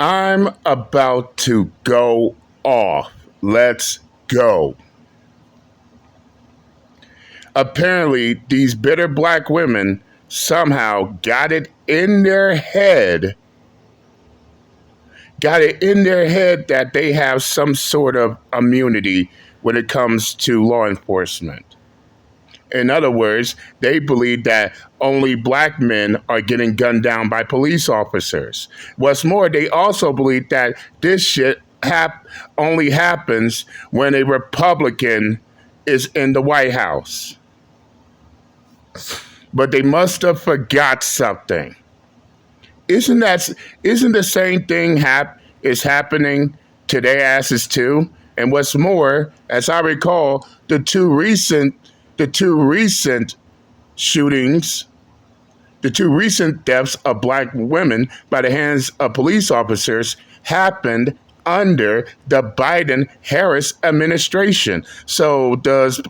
I'm about to go off. Let's go. Apparently, these bitter black women somehow got it in their head that they have some sort of immunity when it comes to law enforcement. In other words, they believe that only black men are getting gunned down by police officers. What's more, they also believe that this shit only happens when a Republican is in the White House. But they must have forgot something. Isn't the same thing is happening to their asses too? And what's more, as I recall, the two recent shootings, the two recent deaths of black women by the hands of police officers happened under the Biden-Harris administration. So does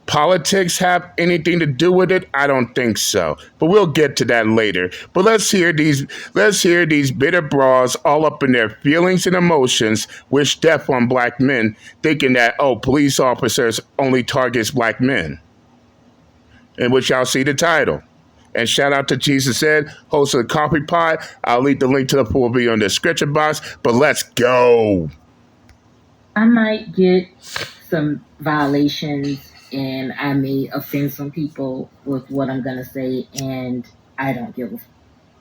politics have anything to do with it? I don't think so. But we'll get to that later. But let's hear these bitter bras all up in their feelings and emotions, wish death on black men, thinking that, police officers only targets black men. In which y'all see the title. And shout out to Jesus Ed, host of the Coffee Pod. I'll leave the link to the full video in the description box. But let's go. I might get some violations and I may offend some people with what I'm going to say, and I don't give a f.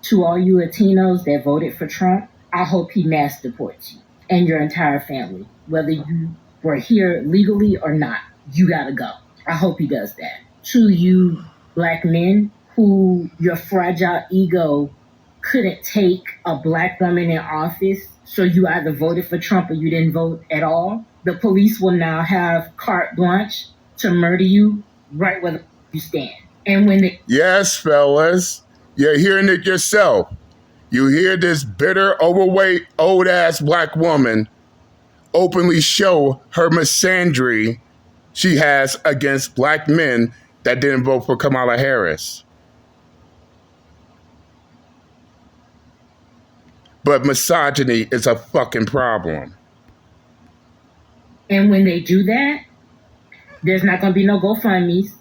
To all you Latinos that voted for Trump, I hope he mass deports you and your entire family. Whether you were here legally or not, you got to go. I hope he does that. To you black men who your fragile ego couldn't take a black woman in office, so you either voted for Trump or you didn't vote at all, the police will now have carte blanche to murder you right where you stand. And when they... Yes, fellas, you're hearing it yourself. You hear this bitter, overweight, old-ass black woman openly show her misandry she has against black men that didn't vote for Kamala Harris. But misogyny is a fucking problem. And when they do that, there's not going to be no GoFundMes.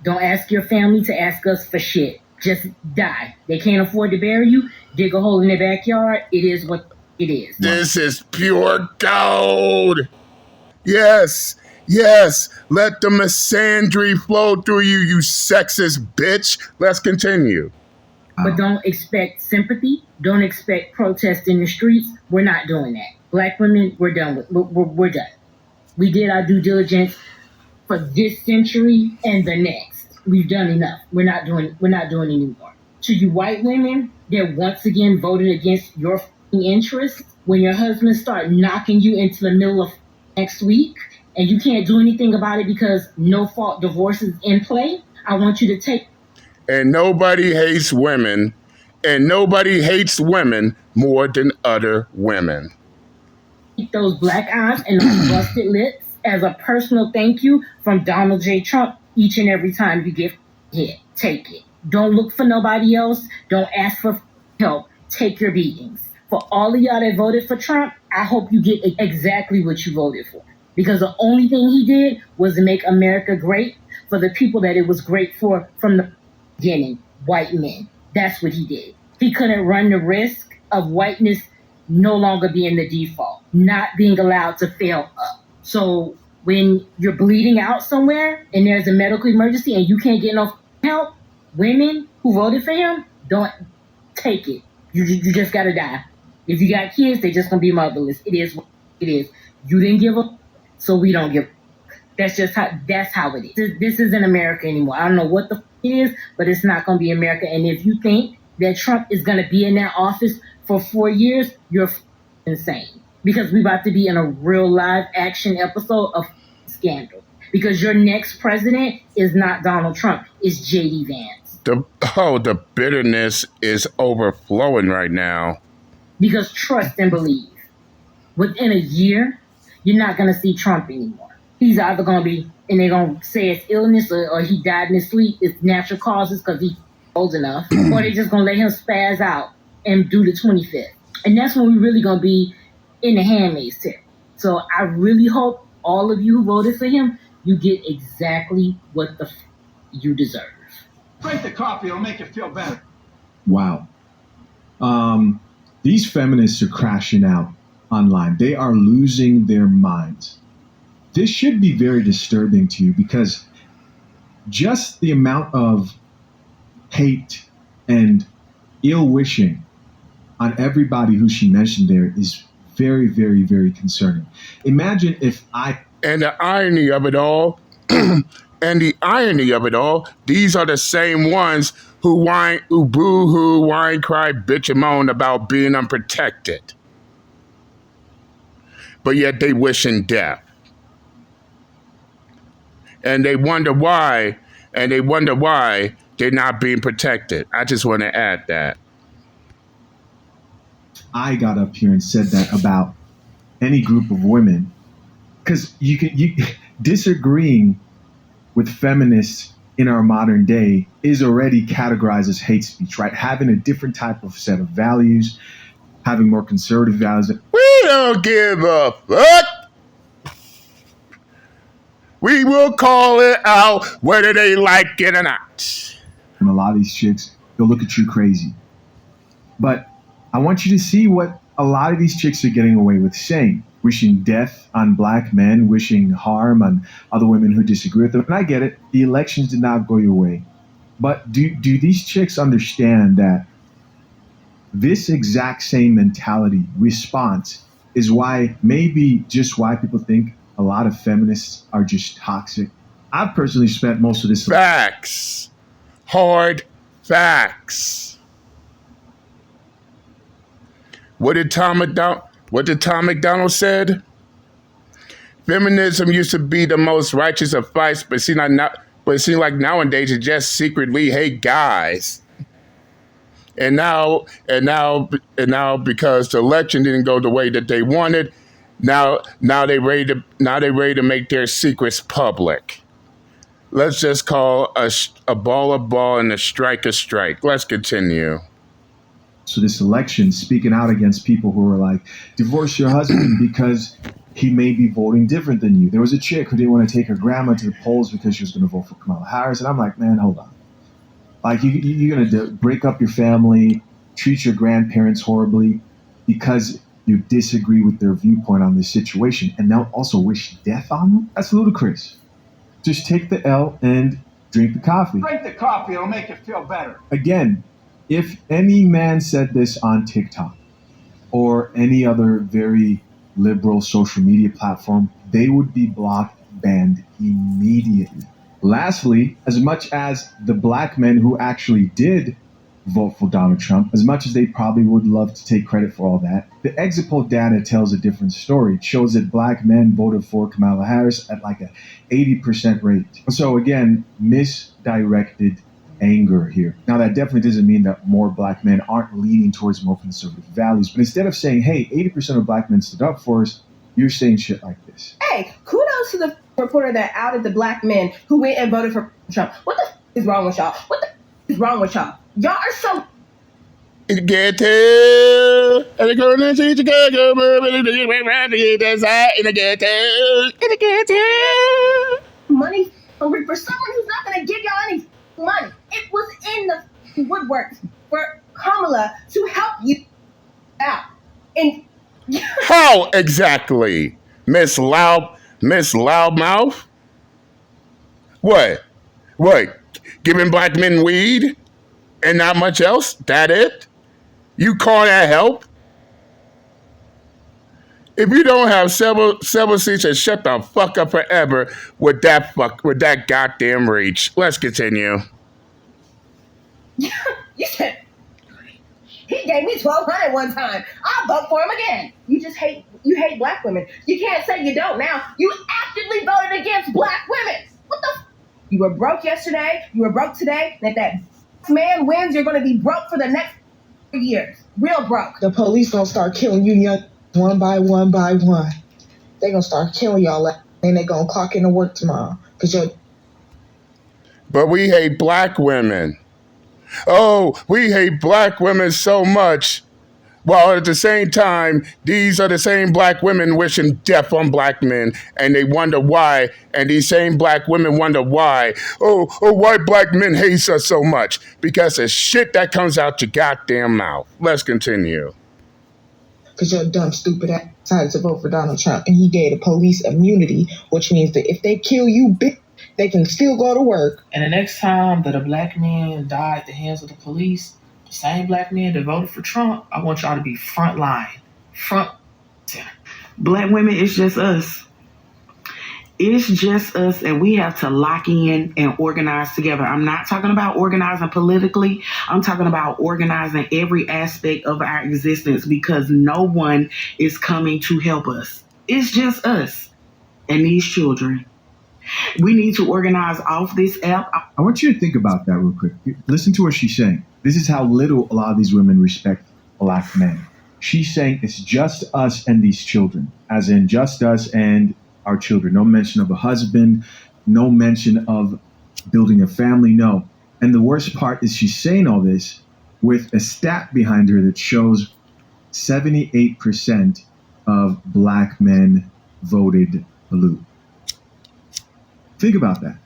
Don't ask your family to ask us for shit. Just die. They can't afford to bury you. Dig a hole in their backyard. It is what it is. This is pure gold. Yes. Let the misandry flow through you, you sexist bitch. Let's continue. But don't expect sympathy. Don't expect protest in the streets. We're not doing that. Black women, we're done. We're done. We did our due diligence for this century and the next. We've done enough. We're not doing anymore. To you white women that once again voted against your interests, when your husbands start knocking you into the middle of next week and you can't do anything about it because no fault divorce is in play, I want you to take... And nobody hates women, and nobody hates women more than other women. Those black eyes and those busted lips as a personal thank you from Donald J. Trump each and every time you get hit. Take it. Don't look for nobody else. Don't ask for help. Take your beatings. For all of y'all that voted for Trump, I hope you get exactly what you voted for. Because the only thing he did was to make America great for the people that it was great for from the beginning, white men. That's what he did. He couldn't run the risk of whiteness no longer being the default, not being allowed to fail up. So when you're bleeding out somewhere and there's a medical emergency and you can't get no help, women who voted for him, don't take it. You just gotta die. If you got kids, they're just gonna be motherless. It is what it is. You didn't give up, so we don't give up. That's how it is. This isn't America anymore. I don't know what the it is, but it's not gonna be America. And if you think that Trump is gonna be in that office for 4 years, you're insane. Because we're about to be in a real live action episode of scandal. Because your next president is not Donald Trump, it's J.D. Vance. The bitterness is overflowing right now. Because trust and believe. Within a year, you're not going to see Trump anymore. He's either going to be, and they're going to say it's illness or he died in his sleep. It's natural causes because he old enough, or they just gonna let him spaz out and do the 25th. And that's when we really gonna be in the Handmaid's Tale. So I really hope all of you who voted for him, you get exactly what the you deserve. Drink the coffee, it'll make you feel better. Wow. These feminists are crashing out online. They are losing their minds. This should be very disturbing to you because just the amount of hate and ill wishing on everybody who she mentioned there is very, very, very concerning. Imagine if I. And the irony of it all, these are the same ones who boo-hoo, whine, cry, bitch, and moan about being unprotected. But yet they wishing death. And they wonder why they're not being protected. I just want to add that. I got up here and said that about any group of women, because you disagreeing with feminists in our modern day is already categorized as hate speech, right? Having a different type of set of values, having more conservative values. We don't give a fuck. We will call it out whether they like it or not. And a lot of these chicks, they'll look at you crazy. But I want you to see what a lot of these chicks are getting away with saying. Wishing death on black men, wishing harm on other women who disagree with them. And I get it. The elections did not go your way. But do these chicks understand that this exact same mentality, response, is why people think a lot of feminists are just toxic? I've personally spent most of this. Facts. Hard facts. What did Tom McDonald said? Feminism used to be the most righteous of fights, but it seems like nowadays it just secretly hate guys. And now because the election didn't go the way that they wanted, now they ready to make their secrets public. Let's just call a ball a ball and a strike a strike. Let's continue. So this election, speaking out against people who were like, divorce your husband because he may be voting different than you. There was a chick who didn't want to take her grandma to the polls because she was going to vote for Kamala Harris. And I'm like, man, hold on. Like, you're going to break up your family, treat your grandparents horribly because you disagree with their viewpoint on this situation, and they'll also wish death on them? That's ludicrous. Just take the L and drink the coffee. Drink the coffee, it'll make you feel better. Again, if any man said this on TikTok or any other very liberal social media platform, they would be blocked, banned immediately. Lastly, as much as the black men who actually did vote for Donald Trump, as much as they probably would love to take credit for all that, the exit poll data tells a different story. It shows that black men voted for Kamala Harris at like a 80% rate. So again, misdirected anger here. Now, that definitely doesn't mean that more black men aren't leaning towards more conservative values, but instead of saying, hey, 80% of black men stood up for us, you're saying shit like this. Hey, kudos to the reporter that outed the black men who went and voted for Trump. What the is wrong with y'all? What the is wrong with y'all? Y'all are so... Get to and the corner to Chicago, money hungry for someone who's not going to give y'all any money. It was in the woodworks for Kamala to help you out. And how exactly, Miss Loudmouth? What? Giving black men weed and not much else? That it? You call that help? If you don't have several seats, then shut the fuck up forever with that goddamn reach. Let's continue. you said he gave me $1,200 one time. I'll vote for him again. You hate black women. You can't say you don't now. You actively voted against black women. What the? You were broke yesterday. You were broke today. And if that man wins, you're going to be broke for the next years. Real broke. The police gonna start killing you young one by one by one. They gonna start killing y'all and they gonna clock into work tomorrow. But we hate black women. Oh, we hate black women so much. While at the same time, these are the same black women wishing death on black men, and they wonder why. And these same black women wonder why. Why black men hate us so much? Because of shit that comes out your goddamn mouth. Let's continue. Because your dumb, stupid ass decided to vote for Donald Trump, and he gave the police immunity, which means that if they kill you, bitch, they can still go to work. And the next time that a black man died at the hands of the police, the same black men that voted for Trump, I want y'all to be front line. Front center. Black women, it's just us. It's just us, and we have to lock in and organize together. I'm not talking about organizing politically. I'm talking about organizing every aspect of our existence, because no one is coming to help us. It's just us and these children. We need to organize off this app. I want you to think about that real quick. Listen to what she's saying. This is how little a lot of these women respect black men. She's saying it's just us and these children, as in just us and our children. No mention of a husband, no mention of building a family, no. And the worst part is she's saying all this with a stat behind her that shows 78% of black men voted blue. Think about that.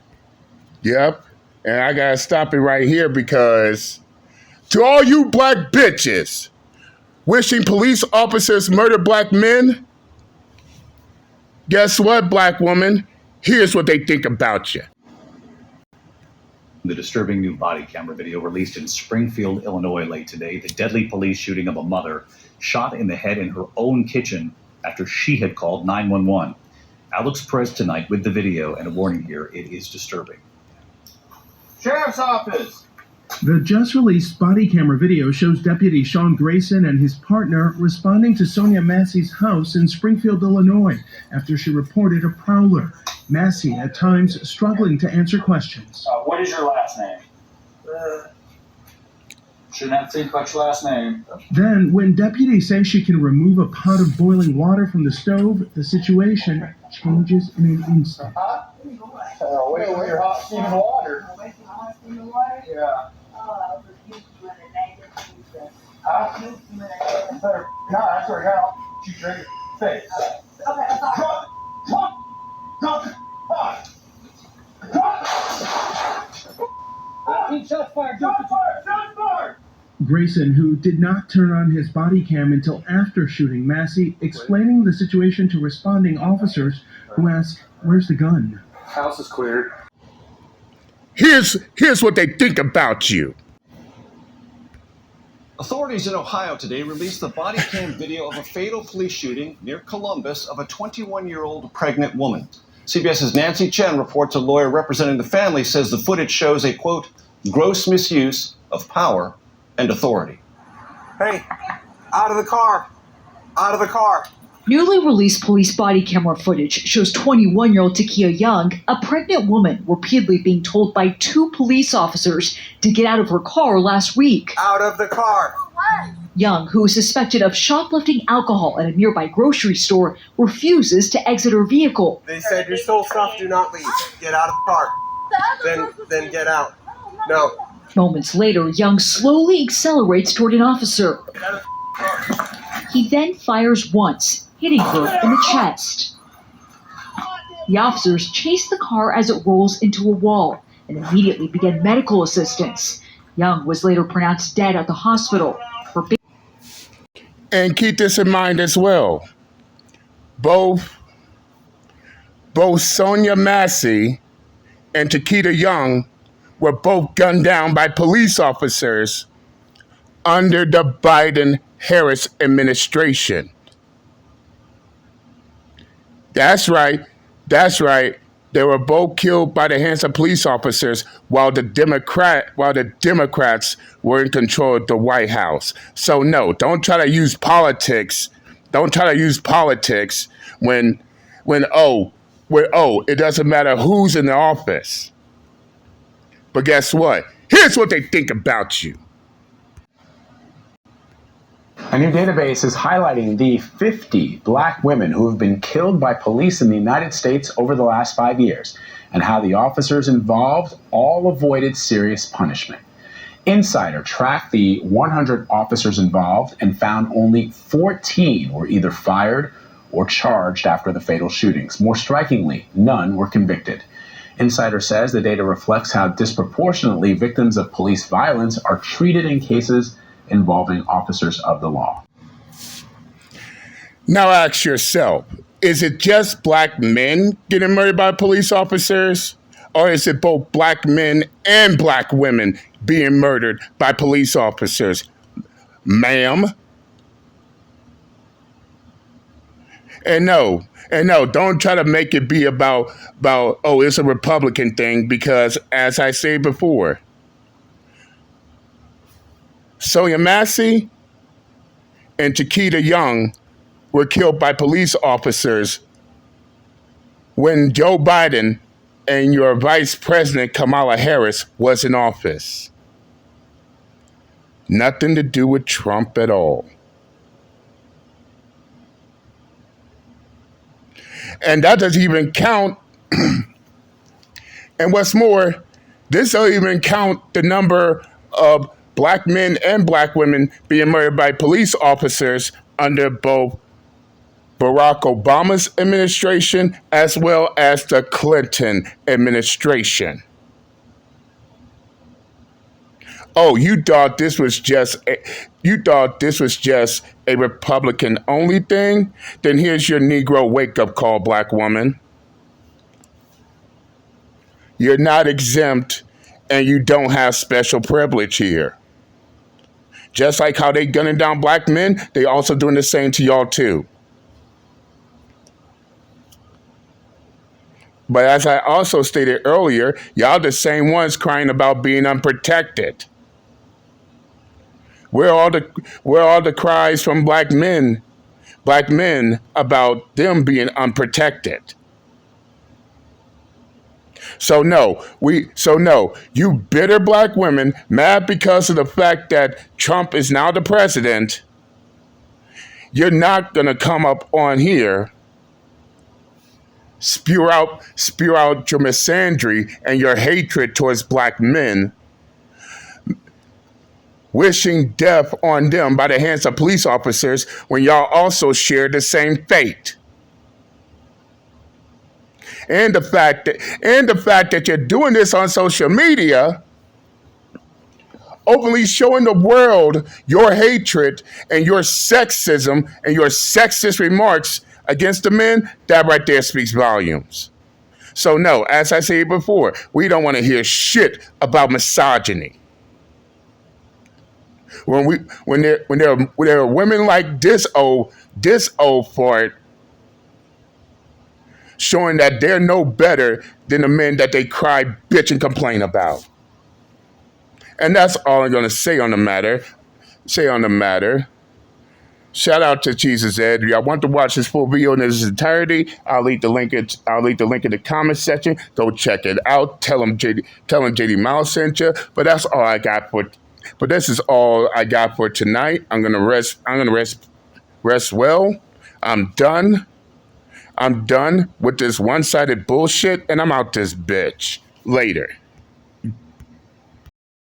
Yep. And I gotta stop it right here because to all you black bitches wishing police officers murder black men, guess what, black woman? Here's what they think about you. The disturbing new body camera video released in Springfield, Illinois late today, the deadly police shooting of a mother shot in the head in her own kitchen after she had called 911. Alex Perez tonight with the video, and a warning here, it is disturbing. Sheriff's office! The just-released body camera video shows Deputy Sean Grayson and his partner responding to Sonia Massey's house in Springfield, Illinois, after she reported a prowler. Massey, at times, struggling to answer questions. What is your last name? Shouldn't have to think about your last name. Then, when deputies say she can remove a pot of boiling water from the stove, the situation changes in an instant. Wait till you're hot steaming water. Yeah. That's where I got you drink your face. Okay, I'm sorry. Drop the pot. Shots fired. Shots fired. Grayson, who did not turn on his body cam until after shooting Massey, explaining the situation to responding officers who ask, "Where's the gun?" House is cleared. Here's what they think about you. Authorities in Ohio today released the body cam video of a fatal police shooting near Columbus of a 21-year-old pregnant woman. CBS's Nancy Chen reports a lawyer representing the family says the footage shows a, quote, gross misuse of power and authority. Hey, out of the car. Out of the car. Newly released police body camera footage shows 21-year-old Takia Young, a pregnant woman, repeatedly being told by two police officers to get out of her car last week. Out of the car. Young, who is suspected of shoplifting alcohol at a nearby grocery store, refuses to exit her vehicle. They said your soul stuff, do not leave. Get out of the car. Then get out. No. Moments later, Young slowly accelerates toward an officer. He then fires once, hitting her in the chest. The officers chase the car as it rolls into a wall and immediately begin medical assistance. Young was later pronounced dead at the hospital. And keep this in mind as well. Both Sonia Massey and Takia Young were both gunned down by police officers under the Biden-Harris administration. That's right. They were both killed by the hands of police officers while the Democrats were in control of the White House. So no, don't try to use politics. Don't try to use politics when it doesn't matter who's in the office. But guess what? Here's what they think about you. A new database is highlighting the 50 black women who have been killed by police in the United States over the last 5 years, and how the officers involved all avoided serious punishment. Insider tracked the 100 officers involved and found only 14 were either fired or charged after the fatal shootings. More strikingly, none were convicted. Insider says the data reflects how disproportionately victims of police violence are treated in cases involving officers of the law. Now ask yourself, is it just black men getting murdered by police officers? Or is it both black men and black women being murdered by police officers? Ma'am? And no, don't try to make it be about, oh, it's a Republican thing, because as I said before, Sonia Massey and Chiquita Young were killed by police officers when Joe Biden and your Vice President Kamala Harris was in office. Nothing to do with Trump at all. And that doesn't even count. And what's more, this doesn't even count the number of black men and black women being murdered by police officers under both Barack Obama's administration as well as the Clinton administration. Oh, you thought this was just a Republican only thing? Then here's your Negro wake-up call, black woman. You're not exempt and you don't have special privilege here. Just like how they gunning down black men, they also doing the same to y'all too. But as I also stated earlier, y'all the same ones crying about being unprotected. Where are all the cries from black men about them being unprotected? So no, you bitter black women mad because of the fact that Trump is now the president. You're not gonna come up on here, spew out your misandry and your hatred towards black men, wishing death on them by the hands of police officers when y'all also share the same fate. And the fact that you're doing this on social media, openly showing the world your hatred and your sexism and your sexist remarks against the men, that right there speaks volumes. So no, as I said before, we don't want to hear shit about misogyny. When there are women like this old fart showing that they're no better than the men that they cry, bitch, and complain about. And that's all I'm gonna say on the matter. Shout out to Jesus Ed. If y'all want to watch this full video in its entirety, I'll leave the link in the comment section. Go check it out. Tell them JD Miles sent you. But that's all I got for. But this is all I got for tonight. I'm gonna rest well. I'm done with this one-sided bullshit, and I'm out this bitch. Later.